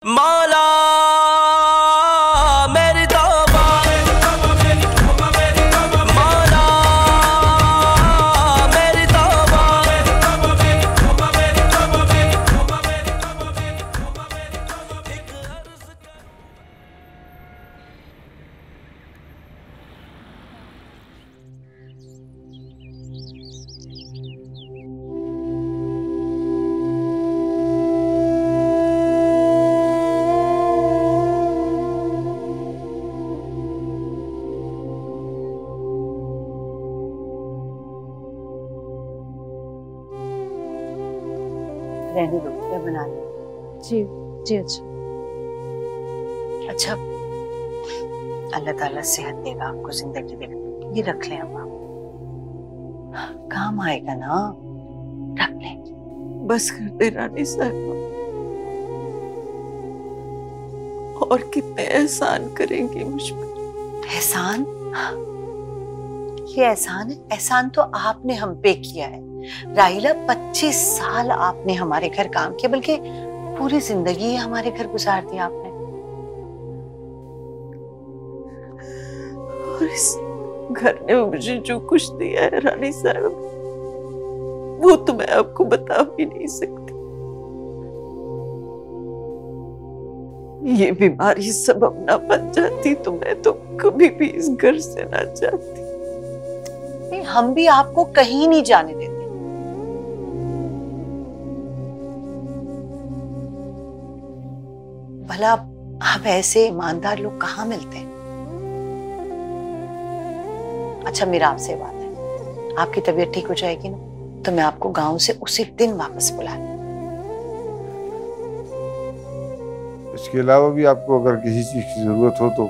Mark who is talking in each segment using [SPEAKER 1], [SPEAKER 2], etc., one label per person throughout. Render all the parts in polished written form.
[SPEAKER 1] मौला मेरी तौबा, मौला मेरी तौबा।
[SPEAKER 2] रहने दो, मैं बना लूं।
[SPEAKER 3] जी जी। अच्छा,
[SPEAKER 2] अल्लाह ताला सेहत देगा आपको, जिंदगी देगा। ये रख लें अम्मा, काम आएगा ना, रख लें।
[SPEAKER 4] बस कर दे रानी साहब, और कितने एहसान करेंगी मुझ पर।
[SPEAKER 2] एहसान? ये एहसान है? एहसान तो आपने हम पे किया है राहिला। 25 साल आपने हमारे घर काम किया, बल्कि पूरी जिंदगी हमारे घर गुजार दी आपने।
[SPEAKER 4] और इस घर ने मुझे जो कुछ दिया है रानी साहब, वो तो मैं आपको बता भी नहीं सकती। ये बीमारी सबब ना बन जाती तो मैं तो कभी भी इस घर से ना जाती।
[SPEAKER 2] हम भी आपको कहीं नहीं जाने देते। भला अब ऐसे ईमानदार लोग कहाँ मिलते हैं? अच्छा, मेरा आपसे बात है, आपकी तबीयत ठीक हो जाएगी ना तो मैं आपको गांव से उसी दिन वापस बुला लूं।
[SPEAKER 5] इसके अलावा भी आपको अगर किसी चीज की जरूरत हो तो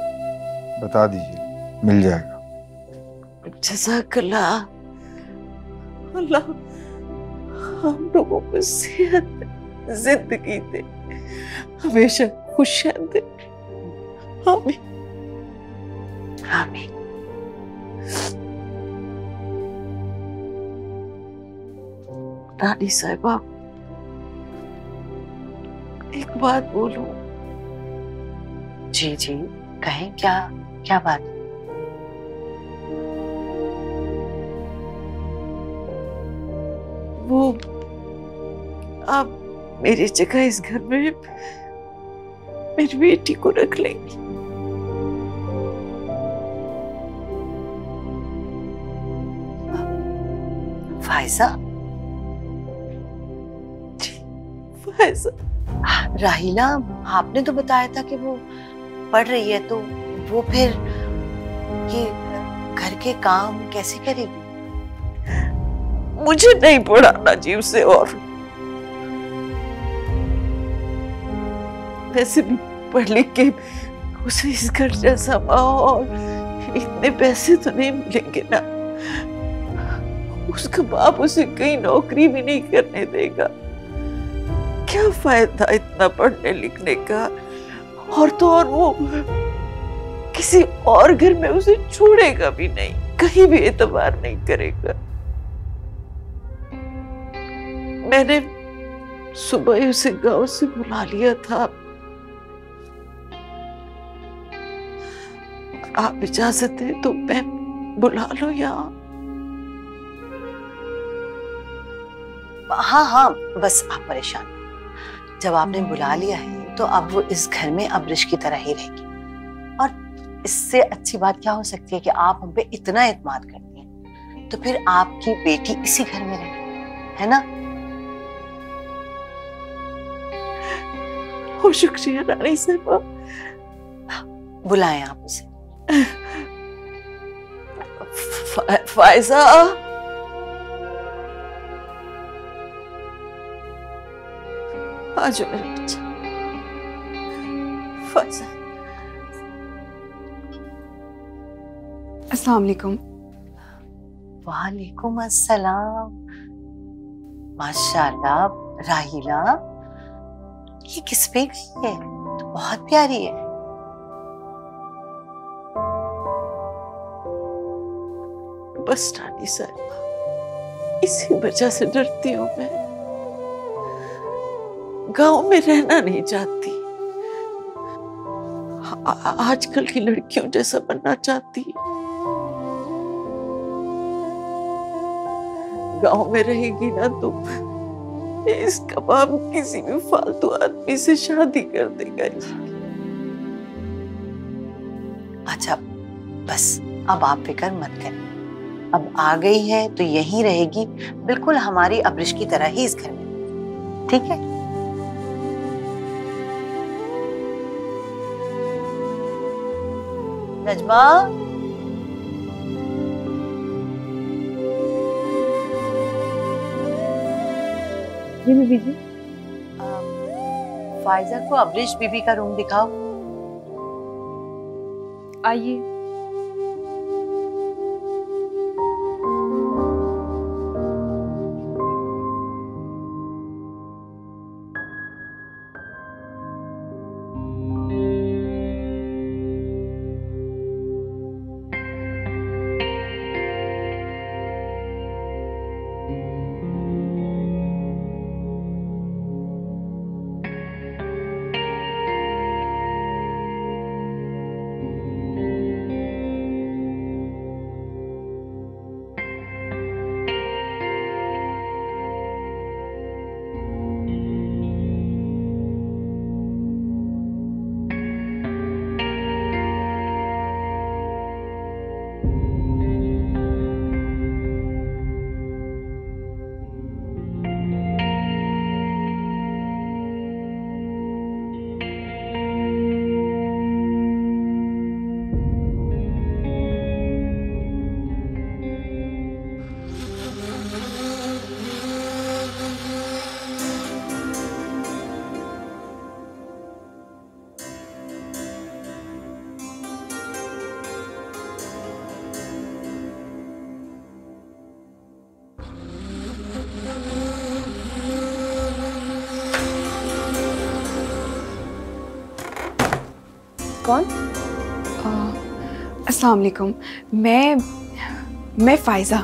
[SPEAKER 5] बता दीजिए, मिल जाएगा।
[SPEAKER 4] जज़ाकल्लाह। अल्लाह हम लोगों को सेहत दे, जिंदगी दे, हमेशा खुशियां दे। आमीन
[SPEAKER 2] आमीन।
[SPEAKER 4] रानी साहिबा, एक बात बोलूं?
[SPEAKER 2] जी जी कहें, क्या क्या बात?
[SPEAKER 4] वो आप मेरी जगह इस घर में मेरी बेटी को रख लेंगी?
[SPEAKER 2] फायजा?
[SPEAKER 4] फायजा?
[SPEAKER 2] राहिला, आपने तो बताया था कि वो पढ़ रही है, तो वो फिर ये घर के काम कैसे करेगी?
[SPEAKER 4] मुझे नहीं पढ़ाना जी उसे, और वैसे भी पढ़ लिख के उसे इस घर जैसा माहौल, इतने पैसे तो नहीं मिलेंगे ना। उसका बाप उसे कहीं नौकरी भी नहीं करने देगा। क्या फायदा इतना पढ़ने लिखने का? और तो और वो किसी और घर में उसे छोड़ेगा भी नहीं, कहीं भी एतबार नहीं करेगा। मैंने सुबह ही उसे गांव से बुला लिया था। आप इजाजत दें तो मैं बुला लूं यहाँ?
[SPEAKER 2] हाँ हाँ, बस आप परेशान मत। जब आपने बुला लिया है तो अब वो इस घर में अब्रिश की तरह ही रहेगी। और इससे अच्छी बात क्या हो सकती है कि आप हम पे इतना एतमाद करती हैं, तो फिर आपकी बेटी इसी घर में रहे, है ना?
[SPEAKER 4] हो शुक्रिया रानी साहिबा।
[SPEAKER 2] बुलाएं आप उसे।
[SPEAKER 4] फायजा, आ जाओ मेरा बच्चा। फायजा।
[SPEAKER 3] अस्सलाम वालेकुम।
[SPEAKER 2] वालेकुम अस्सलाम। माशाल्लाह राहिला, ये किस पे गई है? तो बहुत प्यारी है।
[SPEAKER 4] बस रानी साहिबा, इसी वजह से डरती हूँ मैं। गांव में रहना नहीं चाहती। आजकल की लड़कियों जैसा बनना चाहती है। गांव में रहेगी ना तो इसका बाप किसी भी फालतू आदमी से शादी कर देगा इसकी।
[SPEAKER 2] अच्छा बस अब आप फिक्र मत करिए, अब आ गई है तो यहीं रहेगी, बिल्कुल हमारी अब्रिश की तरह ही इस घर में, ठीक है? नजमा,
[SPEAKER 3] जी बीबी जी।
[SPEAKER 2] फायजा को अब्रिश बीबी का रूम दिखाओ।
[SPEAKER 3] आइए। कौन?
[SPEAKER 6] अस्सलाम वालेकुम। मैं फायजा।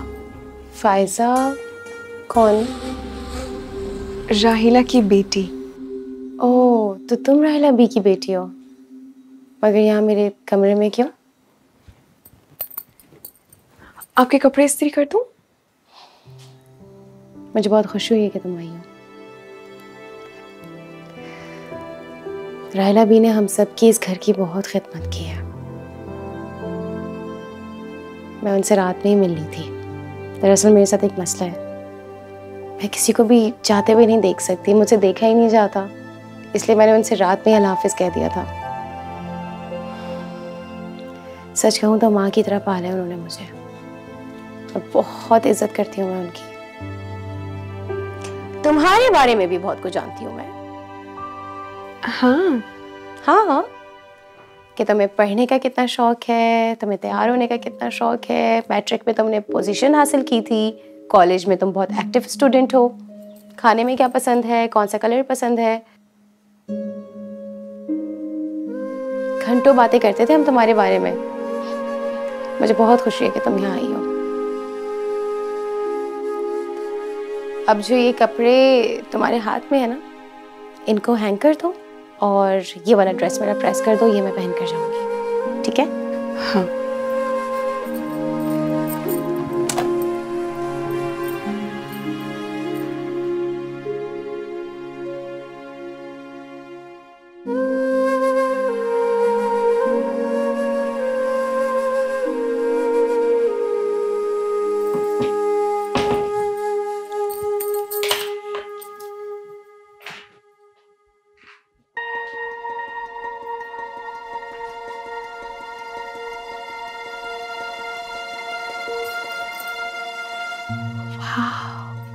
[SPEAKER 3] फायजा कौन?
[SPEAKER 6] राहिला की बेटी।
[SPEAKER 3] ओह, तो तुम राहिला बी की बेटी हो, मगर यहाँ मेरे कमरे में क्यों?
[SPEAKER 6] आपके कपड़े इस्त्री कर दूं?
[SPEAKER 3] मुझे बहुत खुशी हुई है कि तुम आई हो। राहिला बी ने हम सब की इस घर की बहुत खिदमत की है। मैं उनसे रात में ही मिलनी थी। दरअसल मेरे साथ एक मसला है, मैं किसी को भी चाहते हुए नहीं देख सकती, मुझसे देखा ही नहीं जाता, इसलिए मैंने उनसे रात में ही अल्लाह हाफिज कह दिया था। सच कहूँ तो माँ की तरह पाला है उन्होंने मुझे, और बहुत इज्जत करती हूँ मैं उनकी। तुम्हारे बारे में भी बहुत कुछ जानती हूँ मैं।
[SPEAKER 6] हाँ
[SPEAKER 3] हाँ, कि तुम्हें पढ़ने का कितना शौक है, तुम्हें तैयार होने का कितना शौक है, मैट्रिक में तुमने पोजीशन हासिल की थी, कॉलेज में तुम बहुत एक्टिव स्टूडेंट हो, खाने में क्या पसंद है, कौन सा कलर पसंद है। घंटों बातें करते थे हम तुम्हारे बारे में। मुझे बहुत खुशी है कि तुम यहाँ आई हो। अब जो ये कपड़े तुम्हारे हाथ में है ना, इनको हैंग कर दो और ये वाला ड्रेस मेरा प्रेस कर दो, ये मैं पहन कर जाऊंगी, ठीक है?
[SPEAKER 6] हाँ।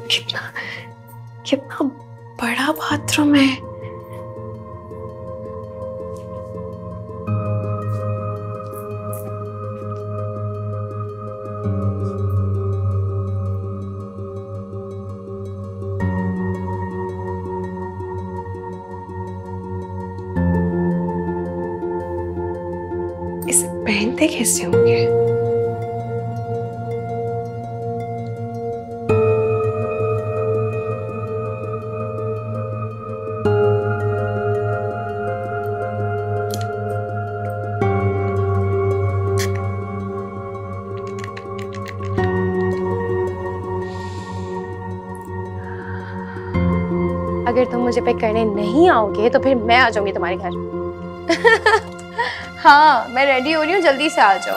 [SPEAKER 6] कितना कितना बड़ा बाथरूम है। इसे पहनते कैसे होंगे?
[SPEAKER 3] अगर तुम मुझे पिक करने नहीं आओगे तो फिर मैं आ जाऊंगी तुम्हारे घर। हाँ, मैं रेडी हो रही हूँ, जल्दी से आ जाओ।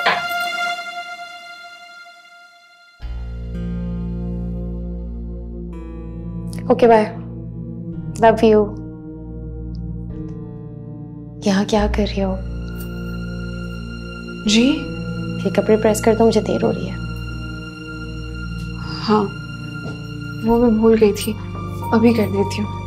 [SPEAKER 3] Okay bye, love you. यहाँ क्या कर रही हो?
[SPEAKER 6] जी
[SPEAKER 3] ये कपड़े प्रेस कर दो, मुझे देर हो रही है।
[SPEAKER 6] हाँ, वो मैं भूल गई थी, अभी कर देती हूँ।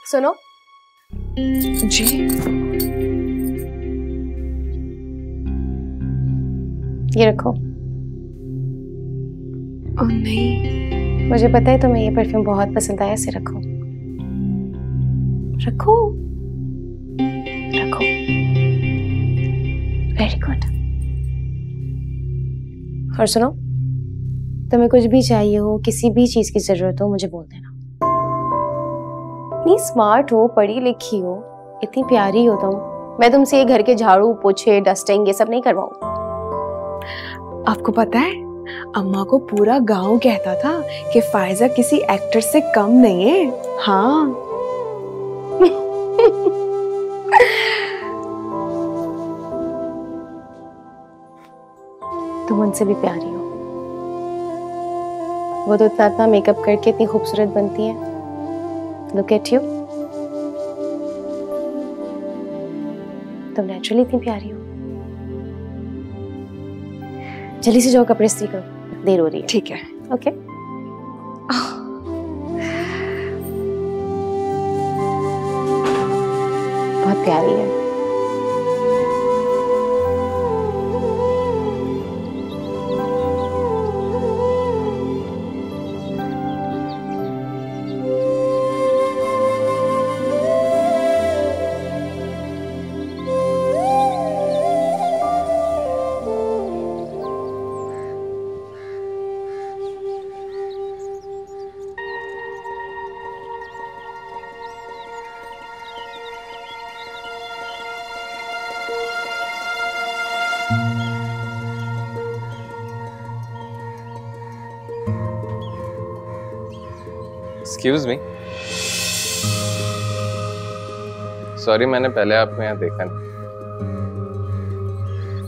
[SPEAKER 3] सुनो।
[SPEAKER 6] जी
[SPEAKER 3] ये रखो।
[SPEAKER 6] ओह नहीं,
[SPEAKER 3] मुझे पता है तुम्हें ये परफ्यूम बहुत पसंद आया, इसे रखो। रखो रखो। Very good. और सुनो, तुम्हें कुछ भी चाहिए हो, किसी भी चीज की जरूरत हो, मुझे बोल देना। इतनी स्मार्ट हो, पढ़ी लिखी हो, इतनी प्यारी हो तुम, मैं तुमसे ये घर के झाड़ू पोछे डस्टिंग ये सब नहीं करवाऊँ।
[SPEAKER 6] आपको पता है अम्मा को पूरा गांव कहता था कि फायजा किसी एक्टर से कम नहीं है। हाँ।
[SPEAKER 3] तुम उनसे भी प्यारी हो। वो तो इतना मेकअप करके इतनी खूबसूरत बनती है। Look at you. तुम नेचुरली इतनी प्यारी हो। जल्दी से जाओ, कपड़े इस्त्री करो, देर हो रही है।
[SPEAKER 6] ठीक है।
[SPEAKER 3] ओके। बहुत प्यारी है।
[SPEAKER 7] एक्सक्यूज मी, सॉरी मैंने पहले आपको यहाँ देखा नहीं।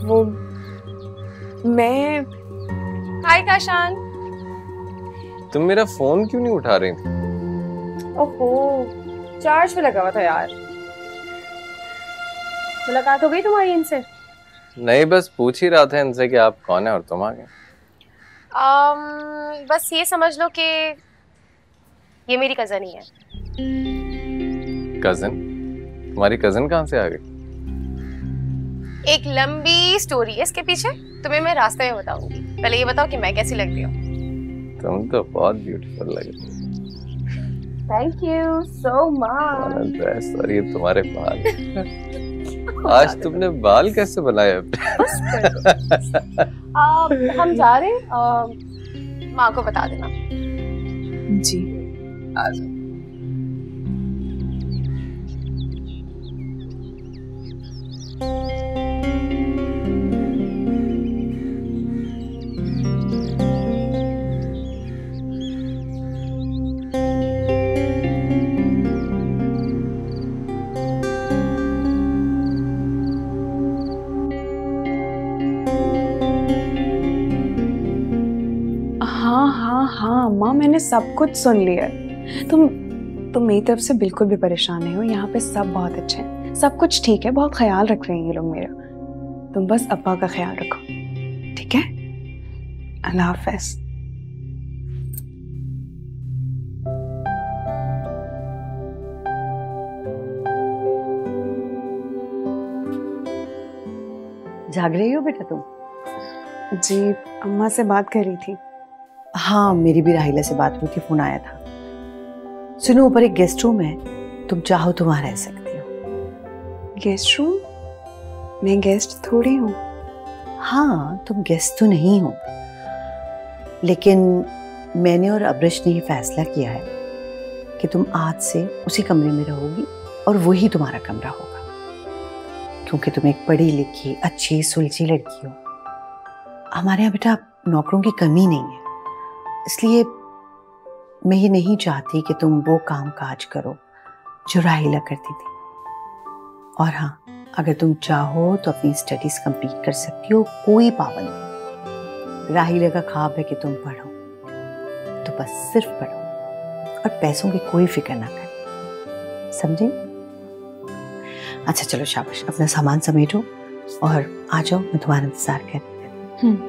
[SPEAKER 6] वो मैं
[SPEAKER 3] हाय काशान।
[SPEAKER 7] तुम मेरा फोन क्यों नहीं उठा रही थी?
[SPEAKER 3] ओहो, चार्ज पे लगा हुआ था यार। मुलाकात हो गई तुम्हारी इनसे?
[SPEAKER 7] नहीं, बस पूछ ही रहा था इनसे कि आप कौन है और तुम आ गए।
[SPEAKER 3] बस ये समझ लो कि ये मेरी कजन ही है।
[SPEAKER 7] कजन? तुम्हारी कजन कहाँ से आ गई?
[SPEAKER 3] एक लंबी स्टोरी है इसके पीछे, तुम्हें मैं रास्ते में बताऊंगी। पहले ये बताओ कि मैं कैसी लगती हूँ।
[SPEAKER 7] तुम तो बहुत ब्यूटीफुल लग रही हो।
[SPEAKER 3] Thank you so much.
[SPEAKER 7] Dress और ये तुम्हारे बाल। आज तुमने बाल कैसे बनाए अपने?
[SPEAKER 3] हम जा रहे हैं, माँ को बता देना।
[SPEAKER 6] जी
[SPEAKER 7] आ जाओ।
[SPEAKER 6] हाँ अम्मा, मैंने सब कुछ सुन लिया है। तुम मेरी तरफ से बिल्कुल भी परेशान नहीं हो। यहाँ पे सब बहुत अच्छे हैं, सब कुछ ठीक है, बहुत ख्याल रख रहे हैं ये लोग मेरा। तुम बस अब्बा का ख्याल रखो, ठीक है? अल्लाह हाफ़िज़।
[SPEAKER 2] जाग रही हो बेटा तुम?
[SPEAKER 6] जी, अम्मा से बात कर रही थी।
[SPEAKER 2] हाँ, मेरी भी राहिला से बात हुई थी, फोन आया था। सुनो, ऊपर एक गेस्ट रूम है, तुम चाहो तो वहां रह सकती हो।
[SPEAKER 6] Guest room? मैं गेस्ट थोड़ी हूँ।
[SPEAKER 2] हाँ, तुम गेस्ट तो नहीं हो, लेकिन मैंने और अब्रिश ने ये फैसला किया है कि तुम आज से उसी कमरे में रहोगी और वही तुम्हारा कमरा होगा, क्योंकि तुम एक पढ़ी लिखी अच्छी सुलझी लड़की हो। हमारे यहाँ बेटा नौकरों की कमी नहीं है, इसलिए मैं ये नहीं चाहती कि तुम वो काम काज करो जो राहिला करती थी। और हाँ, अगर तुम चाहो तो अपनी स्टडीज कंप्लीट कर सकती हो, कोई पाबंदी नहीं। राहिला का ख्वाब है कि तुम पढ़ो, तो बस सिर्फ पढ़ो और पैसों की कोई फिक्र ना कर, समझे? अच्छा चलो शाबाश, अपना सामान समेटो और आ जाओ, मैं तुम्हारा इंतजार कर रही हूँ।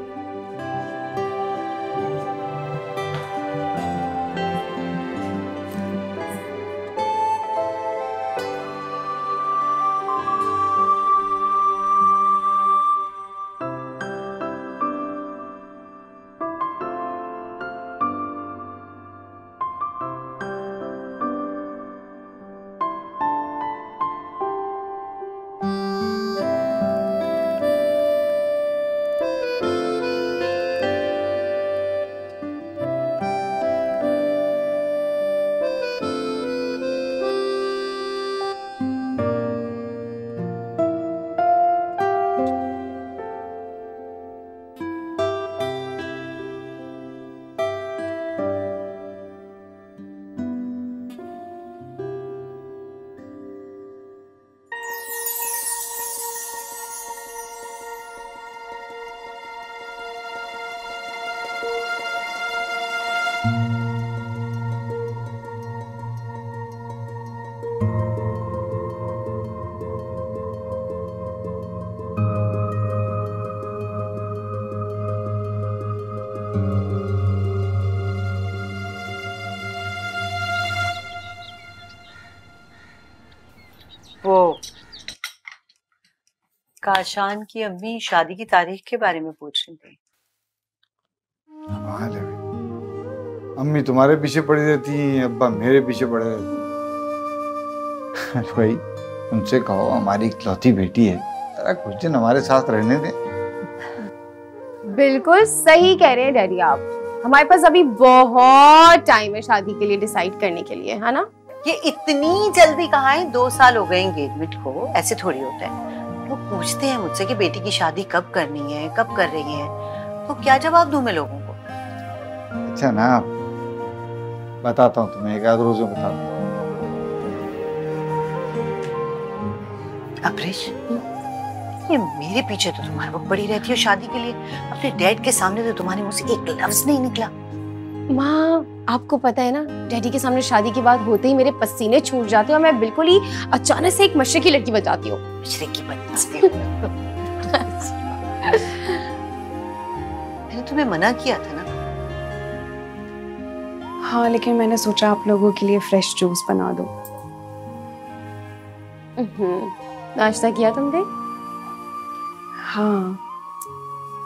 [SPEAKER 2] वो काशान की अम्मी शादी की तारीख के बारे में पूछ रही थी।
[SPEAKER 5] कमाल है भाई। अम्मी तुम्हारे पीछे पड़ी रहती हैं, अब्बा मेरे पीछे पड़े रहते हैं। भाई उनसे कहो हमारी इकलौती बेटी है, जरा कुछ दिन हमारे साथ रहने दें।
[SPEAKER 3] बिल्कुल सही कह रहे हैं डैडी आप। हमारे पास अभी बहुत टाइम है शादी के लिए डिसाइड करने के लिए, है ना?
[SPEAKER 2] ये इतनी जल्दी कहाँ है? 2 साल हो गए एंगेजमेंट को, ऐसे थोड़ी होता है। वो पूछते हैं मुझसे कि बेटी की शादी कब करनी है, कब कर रही है, तो क्या जवाब दूं मैं लोगों को?
[SPEAKER 5] अच्छा ना, बताता हूँ तुम्हें, एक आध रोज में बताता हूँ।
[SPEAKER 2] अब्रिश, ये मेरे पीछे तो तुम्हारे वक्त पड़ी रहती हो शादी के लिए, अपने डैड के सामने तो तुम्हारे मुंह से एक लफ्ज नहीं निकला।
[SPEAKER 3] माँ, आपको पता है ना, डैडी के सामने शादी की बात होते ही मेरे पसीने छूट जाते हैं और मैं बिल्कुल ही अचानक से एक मशरकी लड़की बन जाती हूँ।
[SPEAKER 2] मशरकी बनती मैंने तुम्हें मना किया था ना?
[SPEAKER 6] हाँ, लेकिन मैंने सोचा आप लोगों के लिए फ्रेश जूस बना दूं।
[SPEAKER 3] नाश्ता किया तुमने?
[SPEAKER 6] हाँ।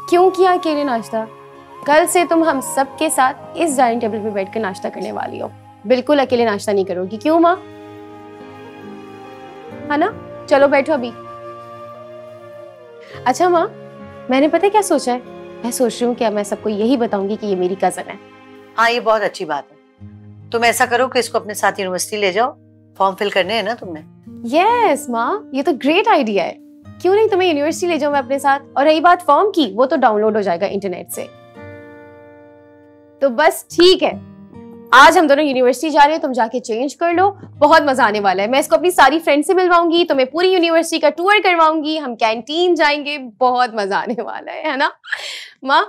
[SPEAKER 3] क्यों किया अकेले नाश्ता? कल से तुम हम सब के साथ इस डाइनिंग टेबल पे बैठकर नाश्ता करने वाली हो। बिल्कुल अकेले नाश्ता नहीं करोगी, क्यों माँ? है ना? चलो बैठो अभी। अच्छा माँ, मैंने पता है क्या सोचा है? मैं सोच रही हूँ कि मैं सबको यही बताऊंगी कि ये मेरी कजन है।
[SPEAKER 2] हाँ, ये बहुत अच्छी बात है। तुम ऐसा करो कि इसको अपने साथ यूनिवर्सिटी ले जाओ, फॉर्म फिल करने हैं ना तुमने?
[SPEAKER 3] यस माँ, ये तो ग्रेट आइडिया है। क्यों नहीं तुम्हें यूनिवर्सिटी ले जाऊं मैं अपने साथ। और रही बात फॉर्म की, वो तो डाउनलोड हो जाएगा इंटरनेट से। तो बस ठीक है, आज हम दोनों यूनिवर्सिटी जा रहे हैं, तुम जाके चेंज कर लो, बहुत मजा आने वाला है। मैं इसको अपनी सारी फ्रेंड से मिलवाऊंगी, तुम्हें पूरी यूनिवर्सिटी का टूर करवाऊंगी, हम कैंटीन जाएंगे, बहुत मजा आने वाला है ना माँ?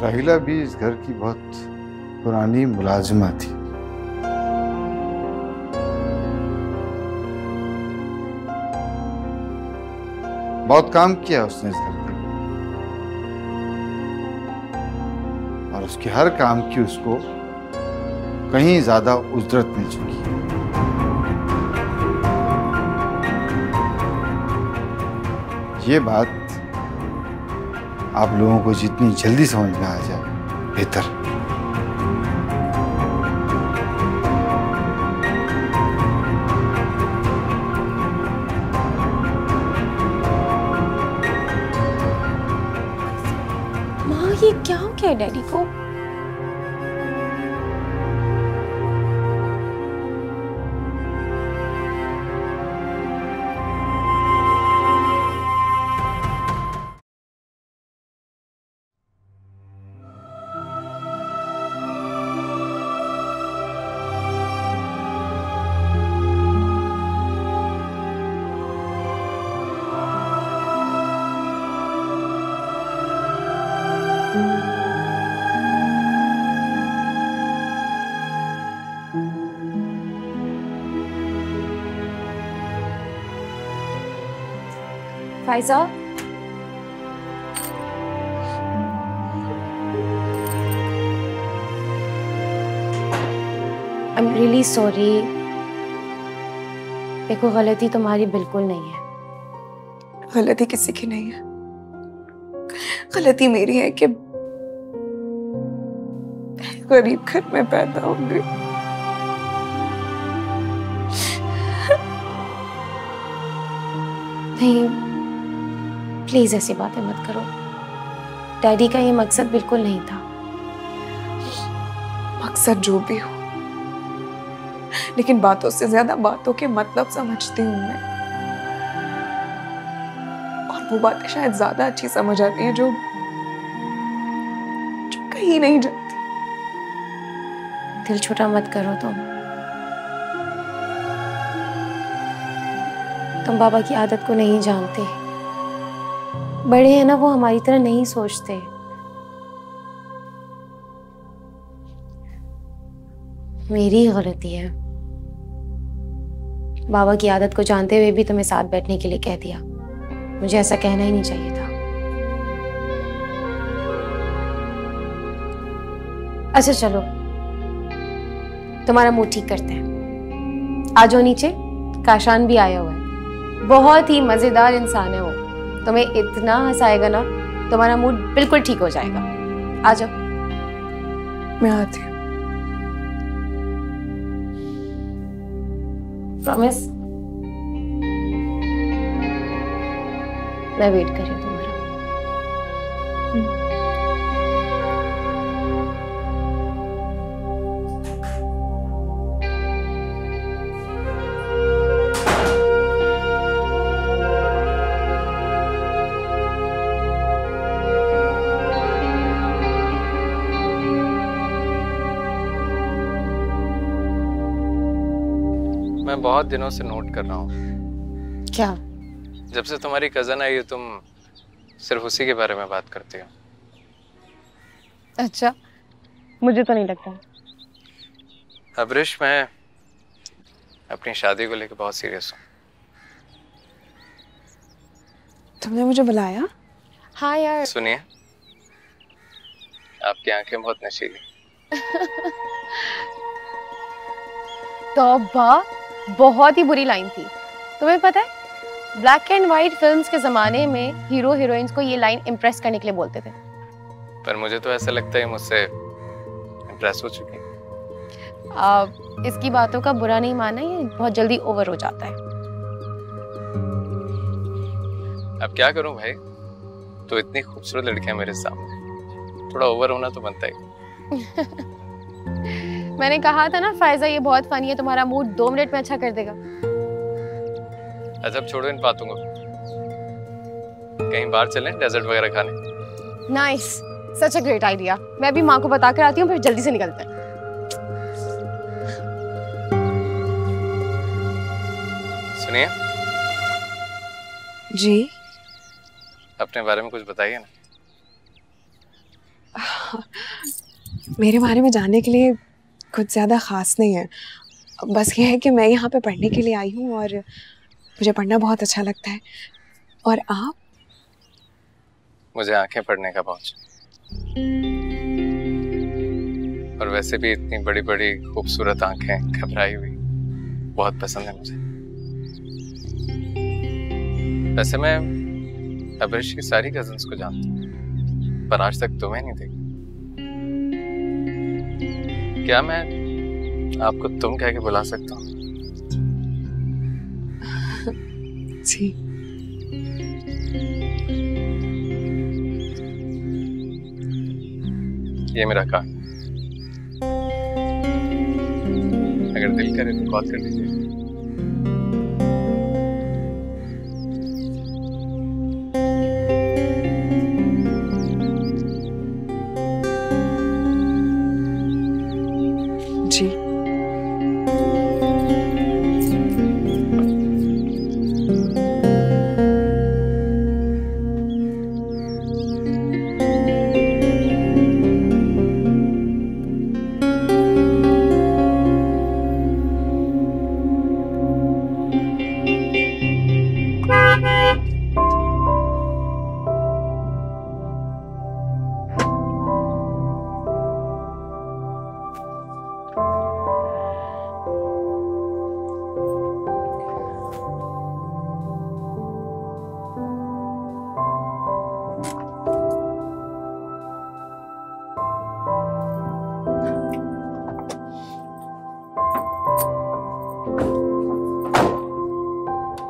[SPEAKER 5] राहिला भी इस घर की बहुत पुरानी मुलाजिमा थी। बहुत काम किया उसने इस घर पे, और उसके हर काम की उसको कहीं ज्यादा उजरत मिल चुकी है। ये बात आप लोगों को जितनी जल्दी समझ में आ जाए बेहतर।
[SPEAKER 3] माँ ये क्या हो गया डैडी को? Pfizer, I am really sorry. देखो गलती तुम्हारी बिल्कुल नहीं है।
[SPEAKER 6] गलती किसी की नहीं है, गलती मेरी है कि गरीब घर में पैदा हो गई।
[SPEAKER 3] नहीं, प्लीज ऐसी बातें मत करो। डैडी का ये मकसद बिल्कुल नहीं था।
[SPEAKER 6] मकसद जो भी हो, लेकिन बातों से ज्यादा बातों के मतलब समझती हूँ मैं, और वो बातें शायद ज्यादा अच्छी समझ आती हैं जो कहीं नहीं जाती।
[SPEAKER 3] दिल छोटा मत करो तुम बाबा की आदत को नहीं जानते। बड़े हैं ना, वो हमारी तरह नहीं सोचते। मेरी गलती है। बाबा की आदत को जानते हुए भी तुम्हें साथ बैठने के लिए कह दिया। मुझे ऐसा कहना ही नहीं चाहिए था। अच्छा चलो, तुम्हारा मूड ठीक करते हैं। आ जाओ नीचे, काशान भी आया हुआ है। बहुत ही मजेदार इंसान है वो, तुम्हें इतना हंसाएगा ना, तुम्हारा मूड बिल्कुल ठीक हो जाएगा। आ जाओ।
[SPEAKER 6] मैं आती हूँ।
[SPEAKER 3] प्रॉमिस? मैं वेट कर रही हूँ तुम्हारा।
[SPEAKER 7] मैं बहुत दिनों से नोट कर रहा हूँ।
[SPEAKER 3] क्या?
[SPEAKER 7] जब से तुम्हारी कजन आई तुम सिर्फ उसी के बारे में बात करती हो।
[SPEAKER 3] अच्छा, मुझे तो नहीं लगता।
[SPEAKER 7] अब्रिश, मैं अपनी शादी को लेकर बहुत सीरियस हूँ।
[SPEAKER 6] तुमने मुझे बुलाया?
[SPEAKER 3] हाँ यार।
[SPEAKER 7] सुनिए, आपकी आंखें बहुत नशीली।
[SPEAKER 3] तौबा, बहुत ही बुरी लाइन थी। तुम्हें पता है, ब्लैक एंड व्हाइट फिल्म्स के जमाने में हीरो हीरोइंस को ये लाइन इम्प्रेस करने के लिए बोलते थे।
[SPEAKER 7] पर मुझे तो ऐसा लगता है मुझसे इम्प्रेस हो चुकी।
[SPEAKER 3] इसकी बातों का बुरा नहीं माना, ये बहुत जल्दी ओवर हो जाता है।
[SPEAKER 7] अब क्या करूं भाई, तो इतनी खूबसूरत लड़कियां मेरे सामने, थोड़ा ओवर होना तो बनता ही।
[SPEAKER 3] मैंने कहा था ना फायजा, ये बहुत फनी है, तुम्हारा मूड 2 मिनट में अच्छा कर देगा।
[SPEAKER 7] अच्छा अब छोड़ो इन बातों को, कहीं बाहर चलें डेजर्ट वगैरह खाने।
[SPEAKER 3] Nice, such a great idea. मैं भी माँ को बता कर आती हूँ, फिर जल्दी से निकलते हैं।
[SPEAKER 7] सुनिए
[SPEAKER 6] जी।
[SPEAKER 7] अपने बारे में कुछ बताइए ना।
[SPEAKER 6] मेरे बारे में जानने के लिए कुछ ज्यादा खास नहीं है, बस ये है कि मैं यहाँ पे पढ़ने के लिए आई हूँ और मुझे पढ़ना बहुत अच्छा लगता है। और आप?
[SPEAKER 7] मुझे आंखें पढ़ने का बहुत, और वैसे भी इतनी बड़ी बड़ी खूबसूरत आंखें घबराई हुई बहुत पसंद है मुझे। वैसे मैं अब्रिश की सारी कजिन्स को जानता हूँ। पर आज तक तुम्हें नहीं देखा। क्या मैं आपको तुम कह के बुला सकता हूँ?
[SPEAKER 6] जी।
[SPEAKER 7] ये मेरा कार्ड, अगर दिल करे तो कॉल कर लीजिए।
[SPEAKER 6] जी।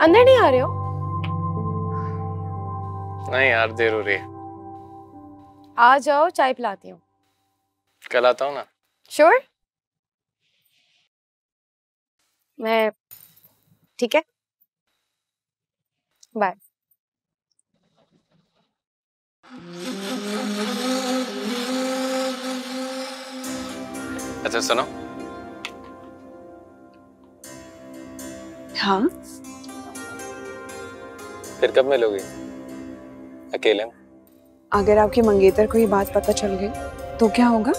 [SPEAKER 3] अंदर नहीं आ रहे हो?
[SPEAKER 7] नहीं यार, देर हो रही है।
[SPEAKER 3] आ जाओ, चाय पिलाती हूँ।
[SPEAKER 7] कल आता हूँ ना।
[SPEAKER 3] श्योर? मैं ठीक है, बाय।
[SPEAKER 7] अच्छा सुनो,
[SPEAKER 6] हाँ,
[SPEAKER 7] फिर कब मिलोगी अकेले में?
[SPEAKER 6] अगर आपके मंगेतर को ये बात पता चल गई तो क्या होगा?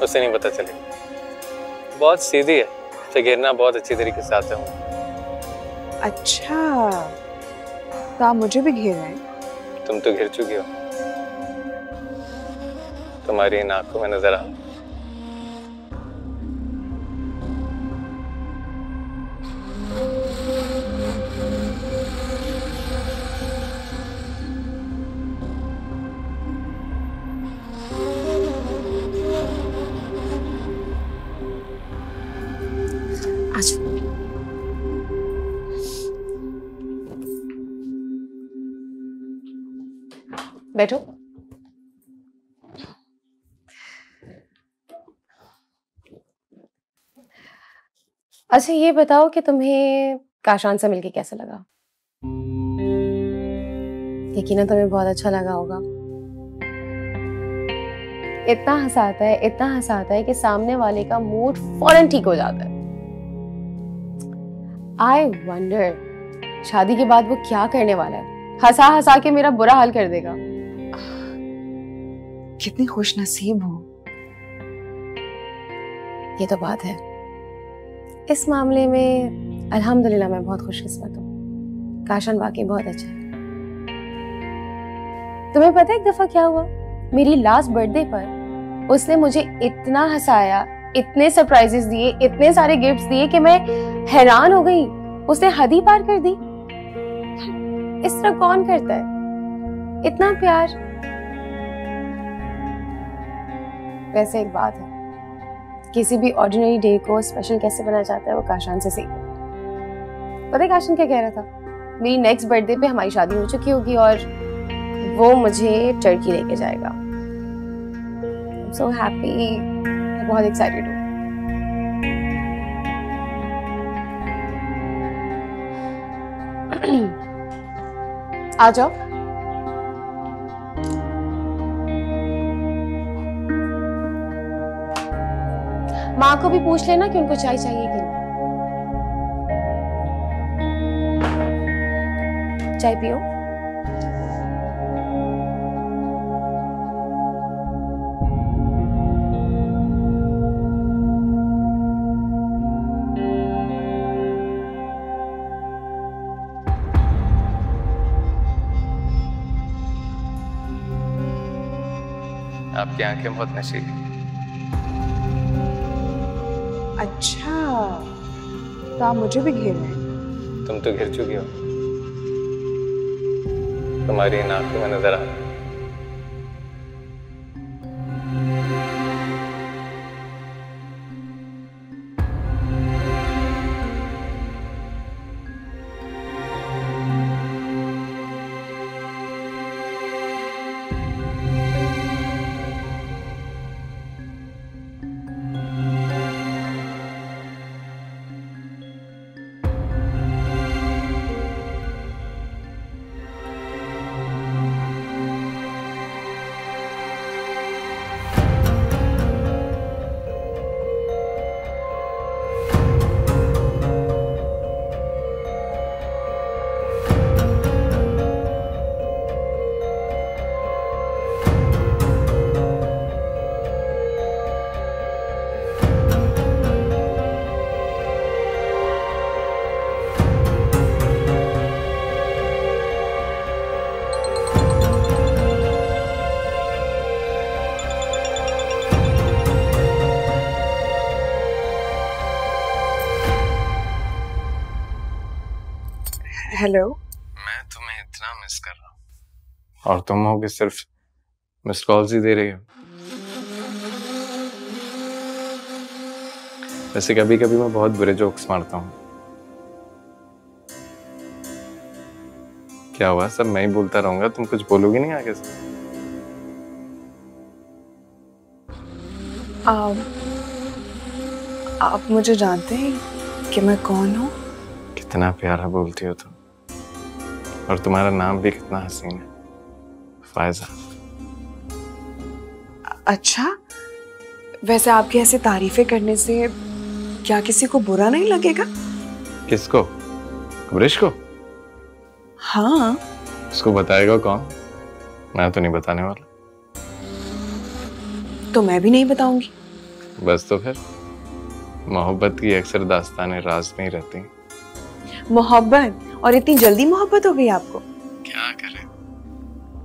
[SPEAKER 7] उसे नहीं पता चलेगा। बहुत सीधी है, उसे घेरना बहुत अच्छी तरीके से आता है।
[SPEAKER 6] अच्छा, तो आप मुझे भी घेर रहे हैं?
[SPEAKER 7] तुम तो घिर चुकी हो, तुम्हारी इन आंखों में नजर आ।
[SPEAKER 3] बैठो। अच्छा ये बताओ कि तुम्हें काशान से मिलके कैसा लगा? यकीनन तुम्हें बहुत अच्छा लगा होगा। इतना हंसाता है कि सामने वाले का मूड फौरन ठीक हो जाता है। आई वंडर शादी के बाद वो क्या करने वाला है? हंसा हंसा के मेरा बुरा हाल कर देगा।
[SPEAKER 6] कितनी खुश नसीब हो।
[SPEAKER 3] ये तो बात है। इस मामले में अल्हम्दुलिल्लाह मैं बहुत खुशकिस्मत हूँ। काशान वाकई बहुत अच्छा है। तुम्हें पता है एक दफा क्या हुआ? मेरी लास्ट बर्थडे पर उसने मुझे इतना हंसाया, इतने सरप्राइजेस दिए, इतने सारे गिफ्ट्स दिए कि मैं हैरान हो गई। उसने हद ही पार कर दी। इस तरह कौन करता है इतना प्यार? वैसे एक बात है, किसी भी ऑर्डिनरी डे को स्पेशल कैसे बनाया जाता है वो काशान से सीखो। पता है काशान क्या कह रहा था? मेरी नेक्स्ट बर्थडे पे हमारी शादी हो चुकी होगी और वो मुझे टर्की लेके जाएगा। I'm so happy, मैं बहुत एक्साइटेड हूँ। आ जाओ। माँ को भी पूछ लेना कि उनको चाय चाहिए कि नहीं। चाय पियो।
[SPEAKER 7] आपकी आंखें बहुत नशीली।
[SPEAKER 6] अच्छा, तो आप मुझे भी घेर रहे हैं?
[SPEAKER 7] तुम तो घिर चुकी हो, तुम्हारी इन आंखों में नजर आ।
[SPEAKER 6] हेलो।
[SPEAKER 7] मैं तुम्हें इतना मिस कर रहा हूँ और तुम हो कि सिर्फ मिस कॉल्स ही दे रही हो। वैसे कभी कभी मैं बहुत बुरे जोक्स मारता हूँ। क्या हुआ, सब मैं ही बोलता रहूंगा, तुम कुछ बोलोगी नहीं आगे से?
[SPEAKER 6] आप मुझे जानते हैं कि मैं कौन हूँ?
[SPEAKER 7] कितना प्यारा बोलती हो तुम, और तुम्हारा नाम भी कितना हसीन है, फायजा।
[SPEAKER 6] अच्छा, वैसे आपकी ऐसे तारीफें करने से क्या किसी को बुरा नहीं लगेगा?
[SPEAKER 7] किसको? अब्रिश को?
[SPEAKER 6] हाँ।
[SPEAKER 7] उसको बताएगा कौन? मैं तो नहीं बताने वाला।
[SPEAKER 6] तो मैं भी नहीं बताऊंगी।
[SPEAKER 7] बस तो फिर मोहब्बत की अक्सर दास्तानें राज में ही रहती।
[SPEAKER 6] मोहब्बत? और इतनी जल्दी मोहब्बत हो गई आपको?
[SPEAKER 7] क्या करें,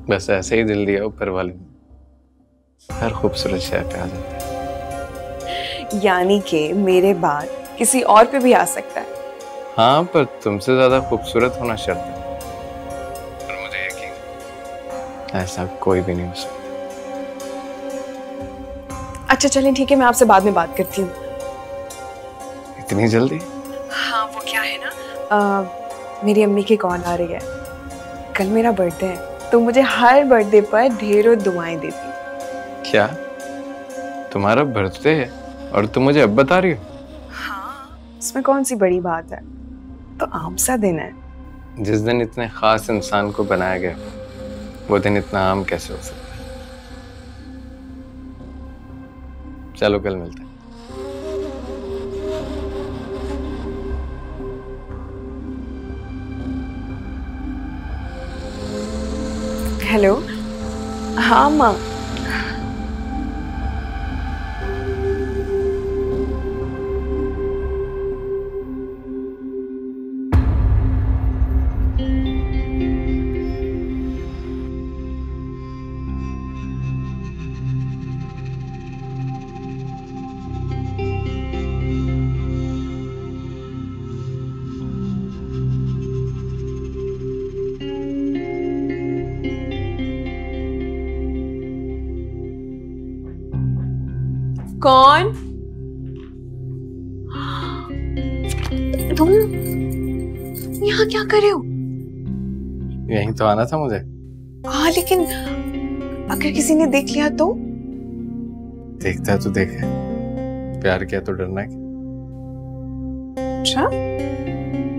[SPEAKER 7] बस ऐसे ही दिल दिया ऊपर वाले ने, हर खूबसूरत शय पे आ जाता है।
[SPEAKER 6] यानी कि मेरे बाद किसी और पे भी आ सकता है?
[SPEAKER 7] हाँ, पर तुमसे ज्यादा खूबसूरत होना शर्त है, और मुझे यकीन ऐसा कोई भी नहीं हो सकता।
[SPEAKER 6] अच्छा चलें ठीक है, मैं आपसे बाद में बात करती हूँ।
[SPEAKER 7] इतनी जल्दी?
[SPEAKER 6] हाँ वो क्या है ना, मेरी अम्मी की कॉल आ रही है। कल मेरा बर्थडे है, तो मुझे हर बर्थडे पर ढेरों दुआएं देती।
[SPEAKER 7] क्या तुम्हारा बर्थडे है और तुम मुझे अब बता रही हो?
[SPEAKER 6] हाँ, इसमें कौन सी बड़ी बात है, तो आम सा दिन है।
[SPEAKER 7] जिस दिन इतने खास इंसान को बनाया गया वो दिन इतना आम कैसे हो सकता है? चलो कल मिलते हैं।
[SPEAKER 6] हेलो। हाँ माँ। कौन? तुम यहाँ क्या कर रहे हो?
[SPEAKER 7] यहीं तो आना था मुझे।
[SPEAKER 6] हाँ लेकिन अगर किसी ने देख लिया तो?
[SPEAKER 7] देखता है तो देखे, प्यार किया तो डरना है।
[SPEAKER 6] अच्छा।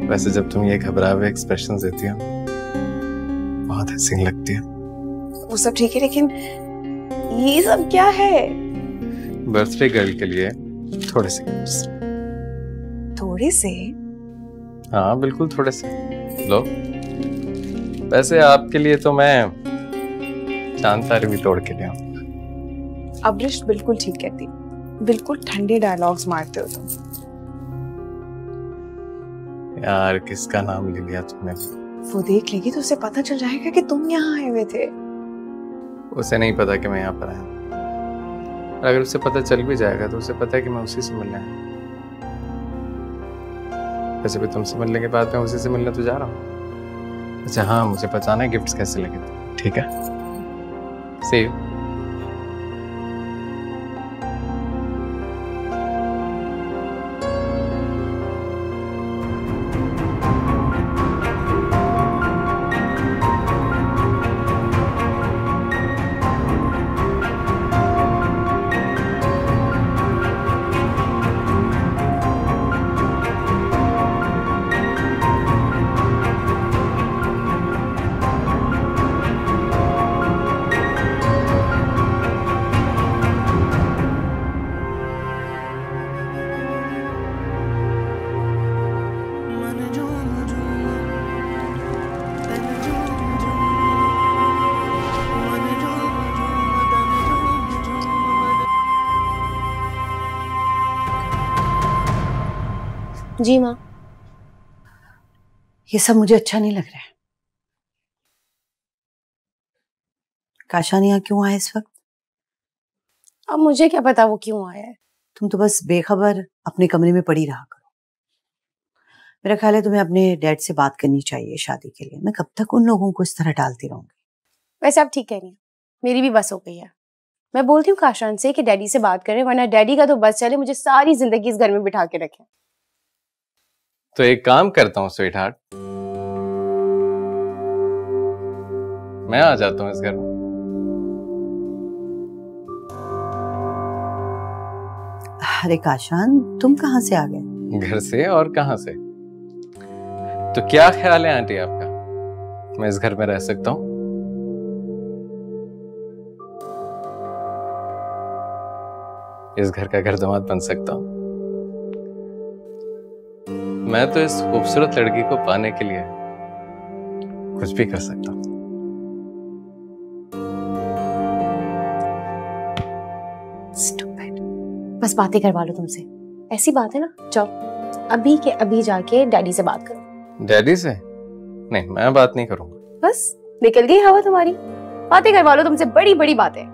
[SPEAKER 7] वैसे जब तुम ये घबराए हुए एक्सप्रेशन देती हो बहुत हसीन लगती है।
[SPEAKER 6] वो सब ठीक है, लेकिन ये सब क्या है?
[SPEAKER 7] बर्थडे गर्ल के लिए थोड़े से गिफ्ट्स।
[SPEAKER 6] थोड़े से?
[SPEAKER 7] हाँ बिल्कुल थोड़े से लो। वैसे आपके लिए तो मैं चांद तारे भी तोड़ के ले आऊं।
[SPEAKER 6] अब्रिश बिल्कुल ठीक कहती, बिल्कुल ठंडे डायलॉग्स मारते हो तुम।
[SPEAKER 7] यार किसका नाम ले लिया तुमने?
[SPEAKER 6] वो देख लेगी तो उसे पता चल जाएगा कि तुम यहाँ आए हुए थे।
[SPEAKER 7] उसे नहीं पता कि मैं यहाँ पर आया हूँ। अगर उसे पता चल भी जाएगा तो उसे पता है कि मैं उसी से मिलने आया हूँ। वैसे भी तुमसे मिलने के बाद मैं उसी से मिलने तो जा रहा हूँ। अच्छा हाँ, मुझे पहचाना है गिफ्ट्स कैसे लगे थे, ठीक है? See you.
[SPEAKER 3] जी माँ।
[SPEAKER 2] ये सब मुझे अच्छा नहीं लग रहा है। काशान यहाँ क्यों आए इस वक्त?
[SPEAKER 3] अब मुझे क्या पता वो क्यों आया है।
[SPEAKER 2] तुम तो बस बेखबर अपने कमरे में पड़ी रहा करो। मेरा ख्याल है तुम्हें अपने डैड से बात करनी चाहिए शादी के लिए। मैं कब तक उन लोगों को इस तरह डालती रहूंगी।
[SPEAKER 3] वैसे आप ठीक कह रही हैं, मेरी भी बस हो गई है। मैं बोलती हूँ काशान से कि डैडी से बात करें, वरना डैडी का तो बस चले मुझे सारी जिंदगी इस घर में बिठा के रखें।
[SPEAKER 7] तो एक काम करता हूँ स्वीट हार्ट, मैं आ जाता हूँ इस घर में।
[SPEAKER 2] अरे काशान, तुम कहाँ से आ गए?
[SPEAKER 7] घर से और कहाँ से? तो क्या ख्याल है आंटी आपका, मैं इस घर में रह सकता हूँ? इस घर का घर दामाद बन सकता हूँ? मैं तो इस खूबसूरत लड़की को पाने के लिए कुछ भी कर सकता हूँ।
[SPEAKER 3] Stupid. बस बातें करवा लो तुमसे, ऐसी बात है ना। जाओ अभी के अभी जाके डैडी से बात करो।
[SPEAKER 7] डैडी से? नहीं, मैं बात नहीं करूंगा।
[SPEAKER 3] बस निकल गई हवा तुम्हारी। बातें करवा लो तुमसे, बड़ी बड़ी बातें।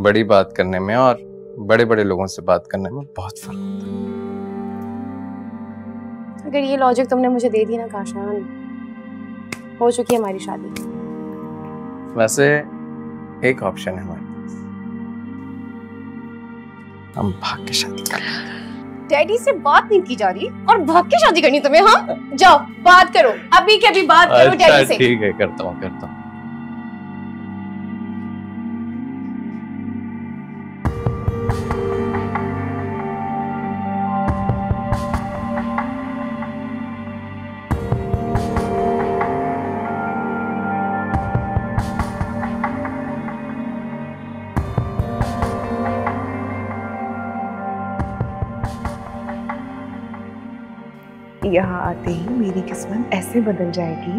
[SPEAKER 7] बड़ी बात करने में और बड़े बड़े लोगों से बात करने में बहुत फर्क होता है।
[SPEAKER 3] अगर ये लॉजिक तुमने मुझे दे दी ना काशान, हो चुकी है हमारी शादी।
[SPEAKER 7] वैसे एक ऑप्शन है हमारे पास, हम भाग के शादी कर लेते हैं।
[SPEAKER 3] डैडी से बात नहीं की जा रही और भाग के शादी करनी तुम्हें? हाँ जाओ बात करो, अभी के अभी बात करो डैडी से।
[SPEAKER 7] ठीक है, करता हूँ।
[SPEAKER 6] यहाँ आते ही मेरी किस्मत ऐसे बदल जाएगी,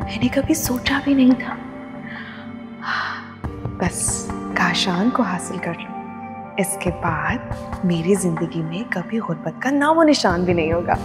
[SPEAKER 6] मैंने कभी सोचा भी नहीं था। बस काशान को हासिल कर लूं, इसके बाद मेरी जिंदगी में कभी गुर्बत का नामो निशान भी नहीं होगा।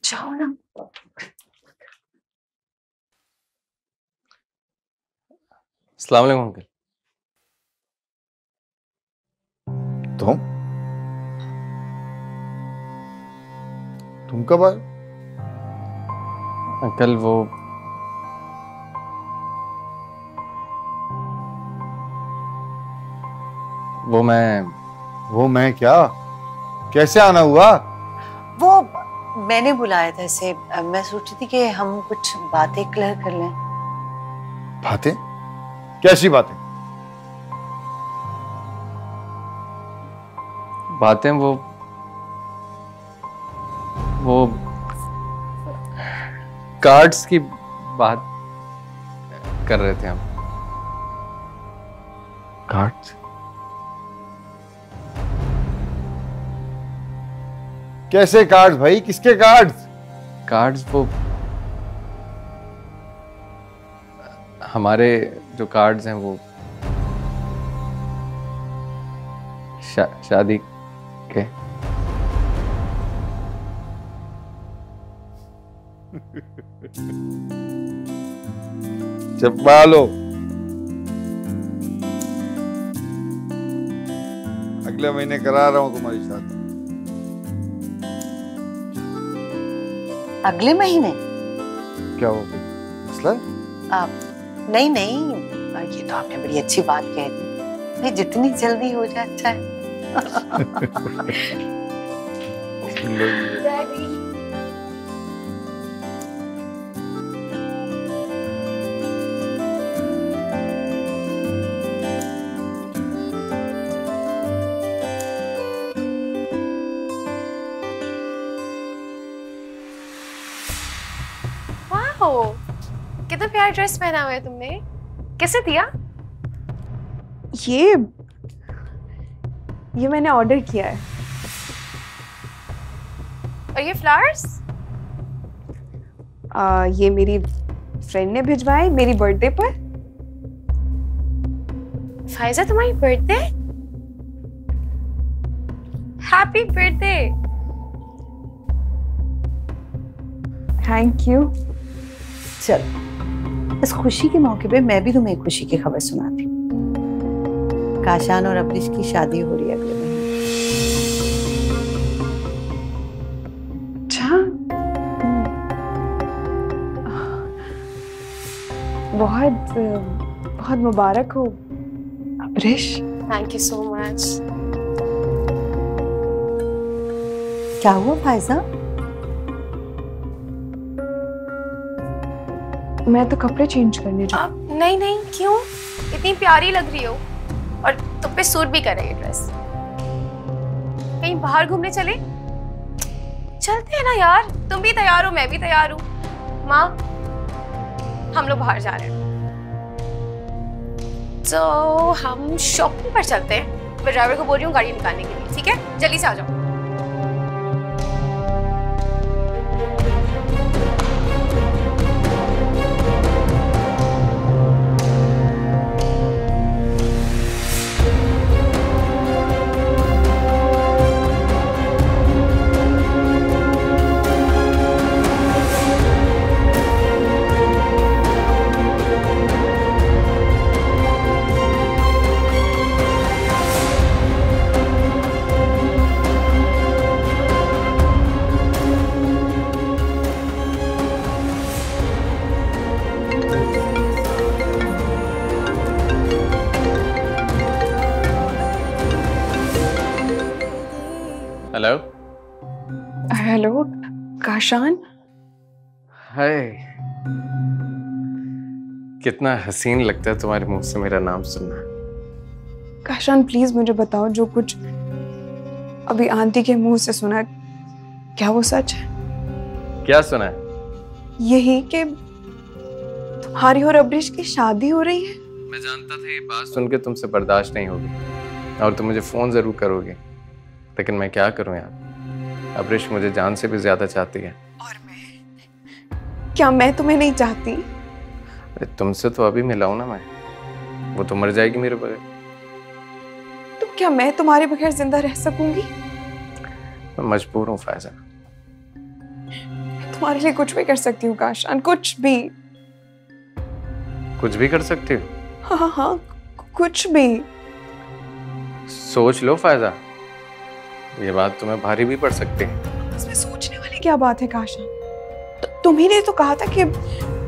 [SPEAKER 2] जाओ ना।
[SPEAKER 7] अस्सलाम वालेकुम अंकल।
[SPEAKER 5] तुम कब आए?
[SPEAKER 7] अंकल
[SPEAKER 5] वो मैं क्या? कैसे आना हुआ?
[SPEAKER 2] वो मैंने बुलाया था इसे। मैं सोची थी कि हम कुछ बातें क्लियर कर लें।
[SPEAKER 5] बातें? कैसी बातें?
[SPEAKER 7] बातें वो कार्ड्स की बात कर रहे थे हम।
[SPEAKER 5] कार्ड्स? कैसे कार्ड्स भाई? किसके कार्ड्स?
[SPEAKER 7] कार्ड्स वो हमारे जो कार्ड्स हैं वो शादी के।
[SPEAKER 5] चप्पा लो। अगले महीने करा रहा हूं तुम्हारी शादी।
[SPEAKER 2] अगले महीने?
[SPEAKER 5] क्या हो गया? मसला है?
[SPEAKER 2] नहीं नहीं, ये तो आपने बड़ी अच्छी बात कह दी। नहीं, जितनी जल्दी हो जाए अच्छा है।
[SPEAKER 3] वाओ, कितना प्यारा ड्रेस पहना हुआ है तुमने। किसने दिया?
[SPEAKER 6] ये मैंने ऑर्डर किया है।
[SPEAKER 3] और ये फ्लावर्स?
[SPEAKER 6] ये मेरी फ्रेंड ने भिजवाए मेरी बर्थडे पर।
[SPEAKER 3] फाइजा, तुम्हारी birthday? Happy birthday.
[SPEAKER 6] Thank you.
[SPEAKER 2] चलो, इस खुशी के मौके पे मैं भी तुम्हें एक खुशी की खबर सुनाती हूँ। काशान और अब्रिश की शादी हो रही है अगले महीने।
[SPEAKER 6] अच्छा, बहुत बहुत मुबारक हो Abrish.
[SPEAKER 3] Thank you so much.
[SPEAKER 2] क्या हुआ फायजा?
[SPEAKER 6] मैं तो कपड़े चेंज करने जा।
[SPEAKER 3] नहीं नहीं, क्यों? इतनी प्यारी लग रही हो और तुम पे सूट भी कर रही है ड्रेस। कहीं बाहर घूमने चले? चलते हैं ना यार, तुम भी तैयार हो, मैं भी तैयार हूँ। माँ, हम लोग बाहर जा रहे हैं, तो हम शॉपिंग पर चलते हैं। मैं ड्राइवर को बोल रही हूँ गाड़ी निकालने के लिए, ठीक है? जल्दी से आ जाओ।
[SPEAKER 7] हेलो।
[SPEAKER 6] हेलो काशान।
[SPEAKER 7] हाय, कितना हसीन लगता है तुम्हारे मुंह से मेरा नाम सुनना।
[SPEAKER 6] काशान प्लीज मुझे बताओ, जो कुछ अभी आंटी के मुंह से सुना, क्या वो सच है?
[SPEAKER 7] क्या सुना है?
[SPEAKER 6] यही कि तुम्हारी और अब्रिश की शादी हो रही है।
[SPEAKER 7] मैं जानता था ये बात सुन के तुमसे बर्दाश्त नहीं होगी और तुम मुझे फोन जरूर करोगे, लेकिन मैं क्या करूं यार, अब्रिश मुझे जान से भी ज्यादा चाहती है।
[SPEAKER 6] और क्या मैं तुम्हें नहीं चाहती?
[SPEAKER 7] अरे तुमसे तो अभी मिला हूं ना मैं, वो तो मर जाएगी मेरे बगैर।
[SPEAKER 6] तो क्या मैं तुम्हारे बगैर जिंदा रह सकूंगी?
[SPEAKER 7] मैं मजबूर हूँ फायजा।
[SPEAKER 6] तुम्हारे लिए कुछ भी कर सकती हूँ काशान, कुछ भी।
[SPEAKER 7] कुछ भी कर सकती हो?
[SPEAKER 6] हाँ हाँ, कुछ भी।
[SPEAKER 7] सोच लो फायजा, ये बात तुम्हें भारी भी पड़ सकती है।
[SPEAKER 6] इसमें सोचने वाली क्या बात है काशान? तुम ही ने तो कहा था कि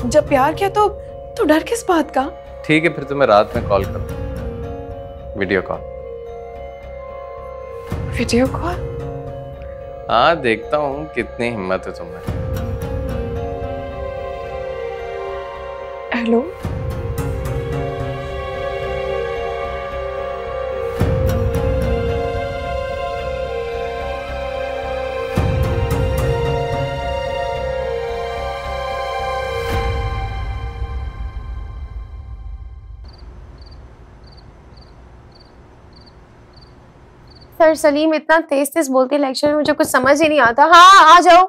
[SPEAKER 6] जब प्यार किया तो डर किस बात का?
[SPEAKER 7] ठीक है, फिर तुम्हें रात में कॉल करो, वीडियो कॉल।
[SPEAKER 6] Video call?
[SPEAKER 7] हाँ, देखता हूँ कितनी हिम्मत है तुम्हें।
[SPEAKER 6] हेलो।
[SPEAKER 3] सर सलीम इतना तेज तेज बोलते लेक्चर में, मुझे कुछ समझ ही नहीं आता। हाँ आ जाओ।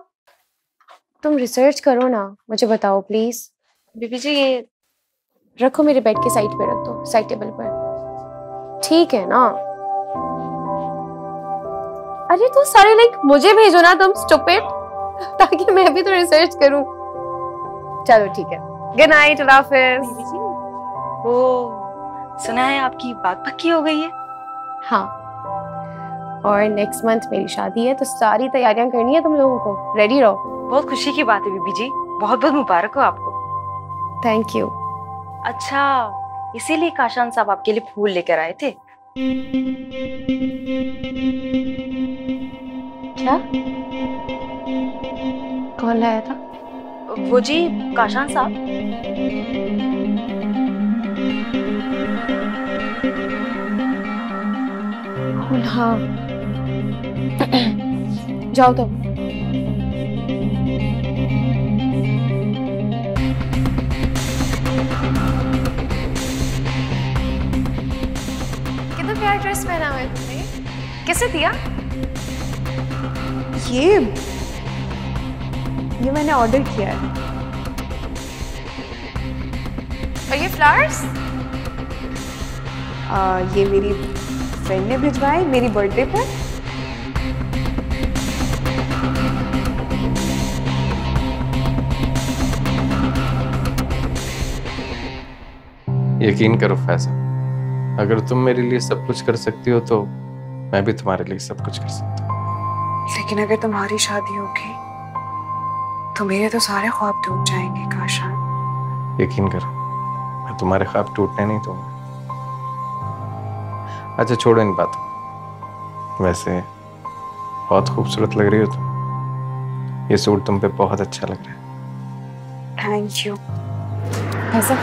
[SPEAKER 3] तुम रिसर्च करो ना, मुझे बताओ प्लीज। बीबी जी ये रखो, मेरे बेड के साइड पे रख दो, साइड टेबल पर, ठीक है ना? अरे तो सारे लिंक मुझे भेजो ना तुम, स्टूपिड, ताकि मैं भी तो रिसर्च करूं। चलो ठीक है, गुड नाइट, अल्लाह हाफिज।
[SPEAKER 8] वो सुना है आपकी बात पक्की हो गई है?
[SPEAKER 3] हाँ, और नेक्स्ट मंथ मेरी शादी है, तो सारी तैयारियां करनी है तुम लोगों को, रेडी रहो।
[SPEAKER 8] बहुत खुशी की बात है बीबी जी, बहुत बहुत मुबारक हो आपको।
[SPEAKER 3] Thank you.
[SPEAKER 8] अच्छा, इसीलिए काशान साहब आपके लिए फूल लेकर आए थे?
[SPEAKER 3] क्या? कौन लाया था?
[SPEAKER 8] वो जी काशान साहब।
[SPEAKER 3] हाँ जाओ तुम। कितना प्यारा ड्रेस पहना हुआ है तुमने, किसे दिया?
[SPEAKER 6] ये मैंने ऑर्डर किया है।
[SPEAKER 3] और ये फ्लावर्स?
[SPEAKER 6] ये मेरी फ्रेंड ने भिजवाए मेरी बर्थडे पर।
[SPEAKER 7] यकीन करो फैज़ा, अगर तुम मेरे लिए सब कुछ कर सकती हो तो मैं भी तुम्हारे लिए सब कुछ कर सकता हूँ।
[SPEAKER 6] लेकिन अगर तुम्हारी शादी होगी तो मेरे तो सारे ख्वाब टूट जाएंगे काशान।
[SPEAKER 7] यकीन करो, मैं तुम्हारे ख्वाब टूटने नहीं दूंगा। अच्छा छोड़ो इन बातों, वैसे बहुत खूबसूरत लग रही हो तुम। ये सूट तुम पे बहुत अच्छा लग रहा है।
[SPEAKER 6] Thank you.
[SPEAKER 3] ऐसा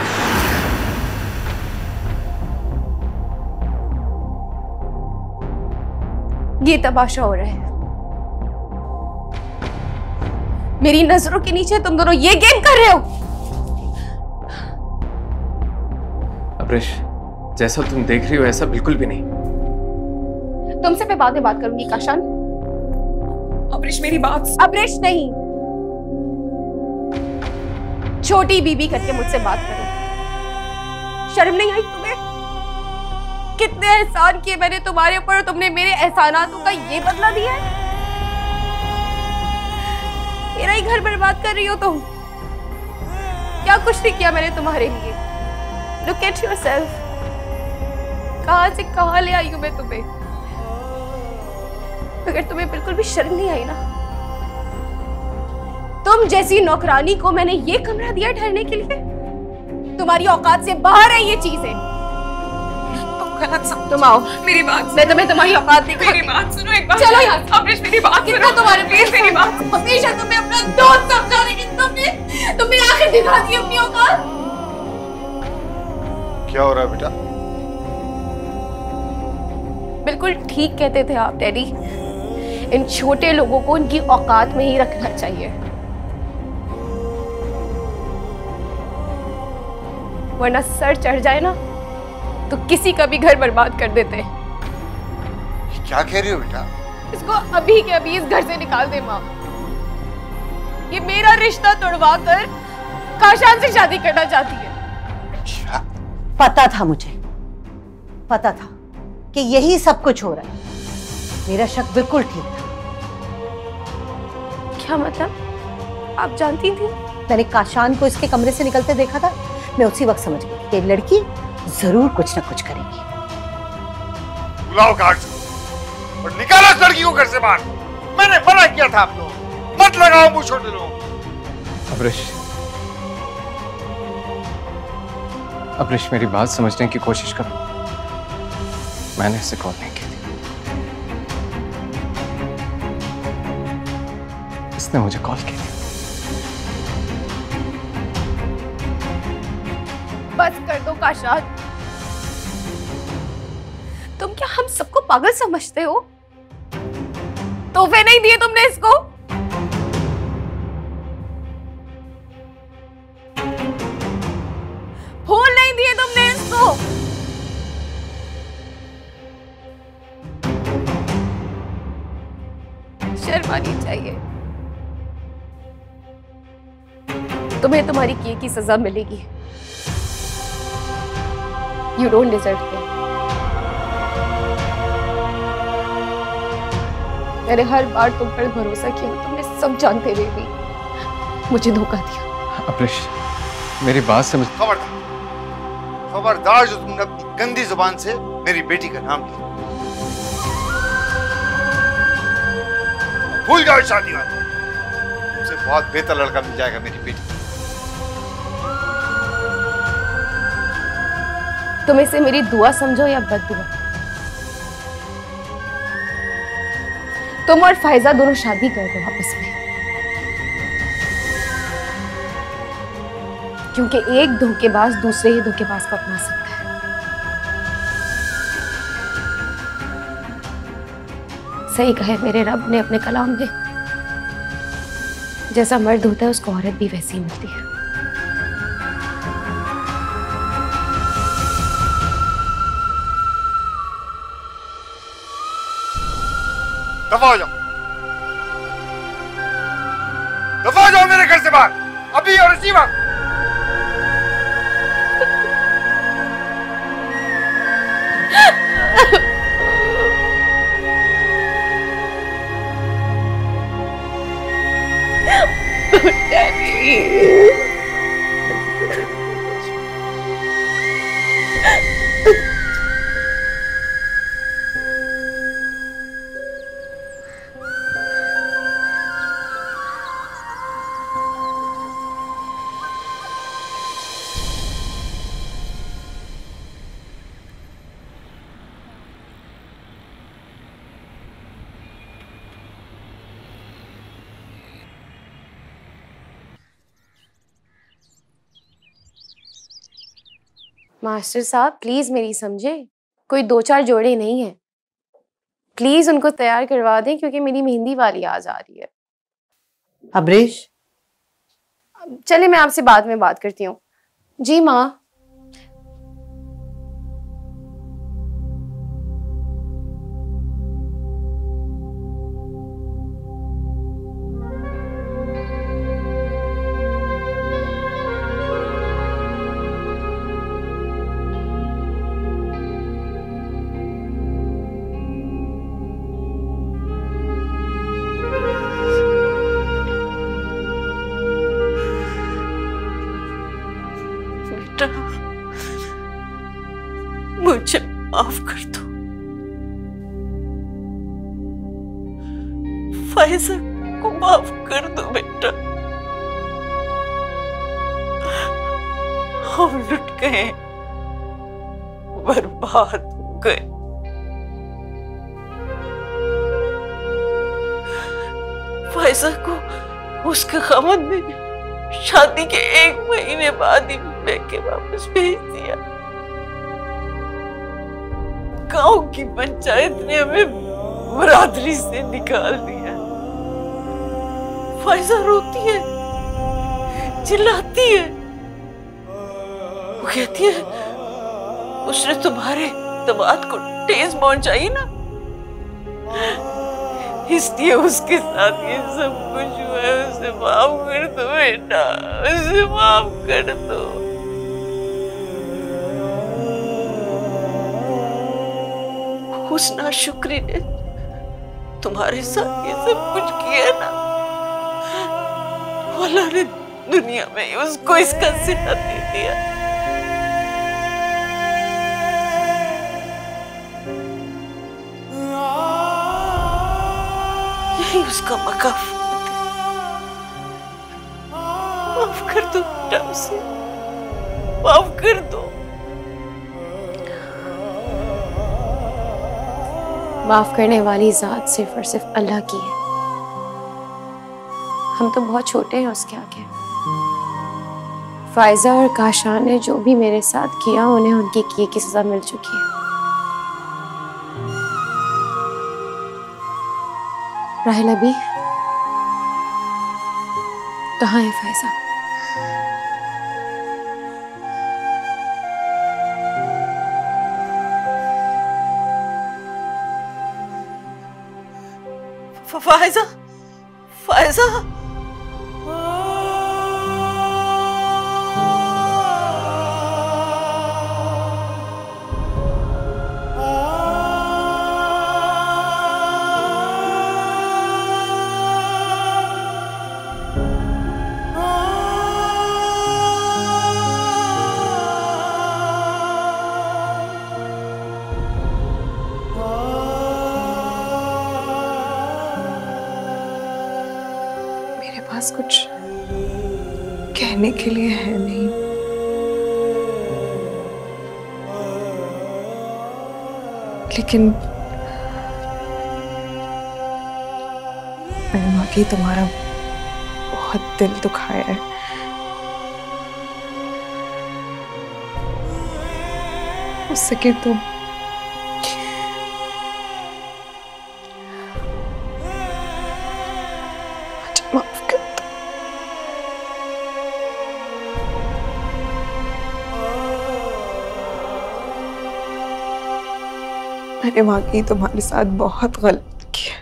[SPEAKER 3] ये तमाशा हो रहा है, मेरी नजरों के नीचे तुम दोनों ये गेम कर रहे हो।
[SPEAKER 7] अब्रेश, जैसा तुम देख रही हो ऐसा बिल्कुल भी नहीं।
[SPEAKER 3] तुमसे मैं बाद में बात करूंगी काशान।
[SPEAKER 6] अब्रेश मेरी बात।
[SPEAKER 3] अब्रेश नहीं, छोटी बीबी करके मुझसे बात करो। शर्म नहीं आई तुम्हें? कितने एहसान किए मैंने तुम्हारे ऊपर और तुमने मेरे एहसानातों का ये बदला दिया है। मेरा ही घर बर्बाद कर रही हो तुम। क्या कुछ नहीं किया मैंने तुम्हारे लिए। Look at yourself. कहां से कहां ले आई हूं मैं तुम्हें। अगर तुम्हें बिल्कुल भी शर्म नहीं आई ना, तुम जैसी नौकरानी को मैंने ये कमरा दिया ठहरने के लिए। तुम्हारी औकात से बाहर है ये चीजें। तुम आओ, मेरी बात। मैं तुम्हें तुम्हारी औकात दिखाऊंगी। मेरी बात सुनो एक बार। चलो यार, अब्रेश मेरी बात सुनो। तुम्हारे प्लीज मेरी बात। हमेशा तुम्हें अपना दोस्त समझा, लेकिन तुमने आखिर दिखा दी अपनी औकात।
[SPEAKER 5] क्या हो रहा है बेटा?
[SPEAKER 3] बिल्कुल ठीक कहते थे आप डैडी। इन छोटे लोगों को उनकी औकात में ही रखना चाहिए, वरना सर चढ़ जाए ना तो किसी का भी घर बर्बाद कर देते हैं।
[SPEAKER 5] क्या कह रही हो बेटा?
[SPEAKER 3] इसको अभी के अभी इस घर से निकाल दे माँ। ये मेरा रिश्ता तोड़वा कर काशान से शादी करना चाहती है।
[SPEAKER 5] क्या?
[SPEAKER 2] पता था, मुझे पता था कि यही सब कुछ हो रहा है। मेरा शक बिल्कुल ठीक था।
[SPEAKER 3] क्या मतलब? आप जानती थी?
[SPEAKER 2] मैंने काशान को इसके कमरे से निकलते देखा था। मैं उसी वक्त समझ गई कि लड़की जरूर कुछ ना कुछ करेगी।
[SPEAKER 5] बुलाओ गार्ड और निकालो इस लड़की को घर से बाहर। मैंने मना किया था आप लोग, मत लगाओ मुंह छोटे लोग।
[SPEAKER 7] अब्रेश मेरी बात समझने की कोशिश करो। मैंने इसे कॉल नहीं की थी, इसने मुझे कॉल की थी।
[SPEAKER 3] बस कर दो काशान। तुम क्या हम सबको पागल समझते हो? तोहफे नहीं दिए तुमने इसको? फूल नहीं दिए तुमने इसको? शर्म आनी चाहिए। तुम्हें तुम्हारी किए की सजा मिलेगी। You don't deserve it. मैंने हर बार तुम पर भरोसा किया, तुमने सब जानते हुए भी मुझे धोखा दिया।
[SPEAKER 7] अब्रेश मेरी बात समझ।
[SPEAKER 5] खबरदार जो तुमने अपनी गंदी जुबान से मेरी बेटी का नाम लिया। भूल जाओ शादी वाला, तुमसे बहुत बेहतर लड़का मिल जाएगा मेरी बेटी।
[SPEAKER 3] तुम इसे मेरी दुआ समझो या बद्दुआ, तुम और फायजा दोनों शादी कर दो आपस में, क्योंकि एक धोखेबाज दूसरे ही धोखेबाज को अपना सकता है। सही कहे मेरे रब ने अपने कलाम में, जैसा मर्द होता है उसको औरत भी वैसी ही मिलती है।
[SPEAKER 5] दफा हो जाओ, दफा हो जाओ मेरे घर से बाहर, अभी और इसी वक्त।
[SPEAKER 3] मास्टर साहब प्लीज मेरी समझे, कोई 2-4 जोड़े नहीं है, प्लीज उनको तैयार करवा दें क्योंकि मेरी मेहंदी वाली आज आ रही है।
[SPEAKER 2] अब्रेश,
[SPEAKER 3] चले मैं आपसे बाद में बात करती हूँ। जी माँ।
[SPEAKER 4] मुझे माफ कर दो, फाइजा को माफ कर दो बेटा। हम लुट गए, बर्बाद हो गए। फाइजा को उसके खामद ने शादी के 1 महीने बाद ही लेके वापस भेज दिया। गांव की पंचायत ने हमें बरादरी से निकाल दिया। फाइजा रोती है, चिल्लाती है, वो कहती है उसने तुम्हारे दमाद को ठेस पहुंचाई ना, इसलिए उसके साथ ये सब कुछ हुआ है। उसे माफ कर दो बेटा, उसे माफ कर दो। उस नाशुक्री ने तुम्हारे साथ ये सब कुछ किया ना, अल्लाह ने दुनिया में उसको इसका सिला दे दिया। यही उसका मकाफत है। माफ कर दो बेटा उसे, माफ कर दो।
[SPEAKER 3] माफ करने वाली जात सिर्फ और सिर्फ अल्लाह की है, हम तो बहुत छोटे हैं उसके आगे। फाइजा और काशान ने जो भी मेरे साथ किया उन्हें उनके किए की सजा मिल चुकी है। राहिल अभी कहाँ है फाइजा?
[SPEAKER 4] फाइजा, फाइजा,
[SPEAKER 6] कुछ कहने के लिए है नहीं। लेकिन मैंने वाकई तुम्हारा बहुत दिल दुखाया है। हो सके तो माफ कर दो। मैंने वाकई तुम्हारे साथ बहुत गलत किया।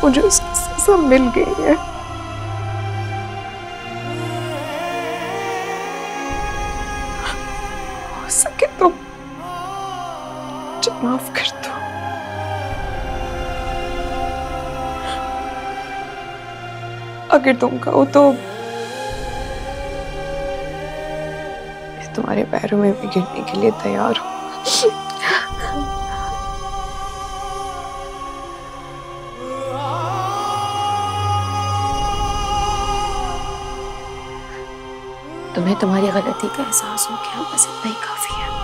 [SPEAKER 6] मुझे उसकी सजा मिल गई है। हो सके तो मुझे माफ कर दो। अगर तुम कहो तो मैं तुम्हारे पैरों में भी गिरने के लिए तैयार हूँ।
[SPEAKER 3] तुम्हें तुम्हारी गलती का एहसास हो गया, बस इतना ही काफी है।